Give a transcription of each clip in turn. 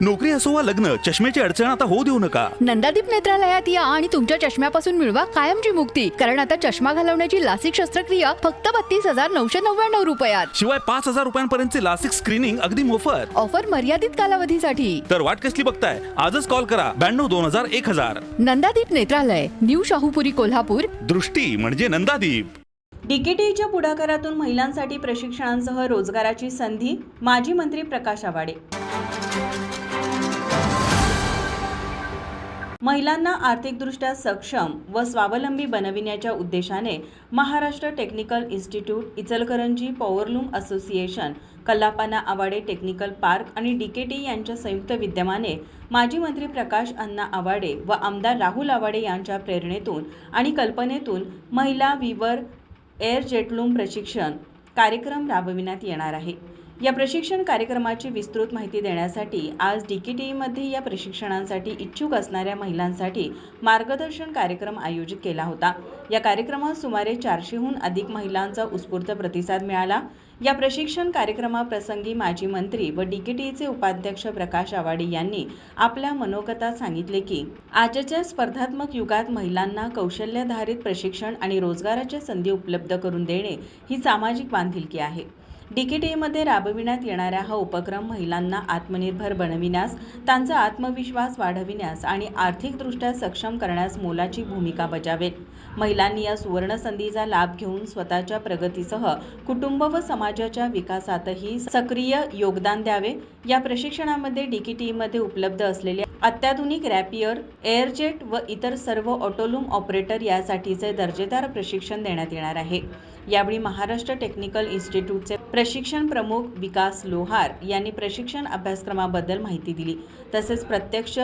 नोकरी असो वा लग्न, चष्म्याची अडचण आता होऊ देऊ नका. नंदादीप नेत्रालयात या आणि तुमच्या चष्म्यापासून मिळवा कायमची मुक्ती. कारण आता चष्मा घालवण्याची लासिक शस्त्रक्रिया फक्त 32,999 रुपयात. शिवाय 5,000 रुपयांपर्यंतचे लासिक स्क्रीनिंग अगदी मोफत. ऑफर मर्यादित कालावधीसाठी. तर वाट कसली बघताय? आजच कॉल करा 92-2000-1000. नंदादीप नेत्रालय, न्यू शाहूपुरी, कोल्हापूर. दृष्टी म्हणजे नंदादीप. डीकेटीच्या पुढाकारातून महिलांसाठी प्रशिक्षणांसह रोजगाराची संधी. माजी मंत्री प्रकाश आवाडे. महिलांना आर्थिकदृष्ट्या सक्षम व स्वावलंबी बनविण्याच्या उद्देशाने Maharashtra technical institute, Ichalkaranji, powerloom association, Kallappanna Awade technical park आणि डीकेटी यांच्या संयुक्त विद्यमाने माजी मंत्री प्रकाश अण्णा आवाडे व आमदार राहुल आवाडे यांच्या प्रेरणेतून आणि कल्पनेतून महिला विवर एअर जेटलूम प्रशिक्षण कार्यक्रम राबविण्यात येणार आहे. या प्रशिक्षण कार्यक्रमाची विस्तृत माहिती देण्यासाठी आज डीकेटीमध्ये या प्रशिक्षणांसाठी इच्छुक असणाऱ्या महिलांसाठी मार्गदर्शन कार्यक्रम आयोजित केला होता. या कार्यक्रमात सुमारे 400हून अधिक महिलांचा उत्स्फूर्त प्रतिसाद मिळाला. या प्रशिक्षण कार्यक्रमाप्रसंगी माजी मंत्री व डीकेटीचे उपाध्यक्ष प्रकाश आवाडे यांनी आपल्या मनोगतात सांगितले की आजच्या स्पर्धात्मक युगात महिलांना कौशल्याधारित प्रशिक्षण आणि रोजगाराच्या संधी उपलब्ध करून देणे ही सामाजिक बांधिलकी आहे. डीकेटीमध्ये राबविण्यात येणारा हा उपक्रम महिलांना आत्मनिर्भर बनविण्यास, त्यांचा आत्मविश्वास वाढविण्यास आणि आर्थिकदृष्ट्या सक्षम करण्यास मोलाची भूमिका बजावेल. महिलांनी या सुवर्ण संधीचा लाभ घेऊन स्वतःच्या प्रगतीसह कुटुंब व समाजाच्या विकासातही सक्रिय योगदान द्यावे. या प्रशिक्षणामध्ये डीकेटीमध्ये उपलब्ध असलेले अत्याधुनिक रॅपियर, एअरजेट व इतर सर्व ऑटोलूम ऑपरेटर यासाठीचे दर्जेदार प्रशिक्षण देण्यात येणार आहे. यावेळी महाराष्ट्र टेक्निकल इन्स्टिट्यूटचे प्रशिक्षण प्रमुख विकास लोहार यांनी प्रशिक्षण अभ्यासक्रमाबद्दल माहिती दिली. तसेच प्रत्यक्ष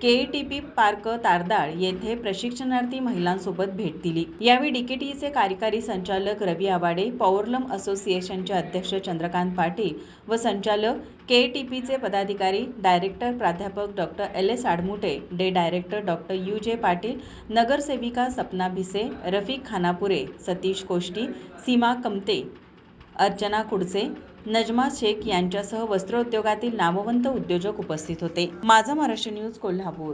केईटीपी पार्क तारदाळ येथे प्रशिक्षणार्थी महिलांसोबत भेट दिली. यावेळी डीकेटीचे कार्यकारी संचालक रवी आवाडे, पॉवरलूम असोसिएशनचे अध्यक्ष चंद्रकांत पाटील व संचालक केईटीपीचे पदाधिकारी, डायरेक्टर प्राध्यापक डॉ. LS आडमुटे, डे डायरेक्टर डॉ. UJ पाटील, नगरसेविका सपना भिसे, रफिक खानापुरे, सतीश कोष्टी, सीमा कमते, अर्चना कुडसे, नजमा शेख यांच्यासह वस्त्रोद्योगातील नामवंत उद्योजक उपस्थित होते. माझा महाराष्ट्र न्यूज, कोल्हापूर.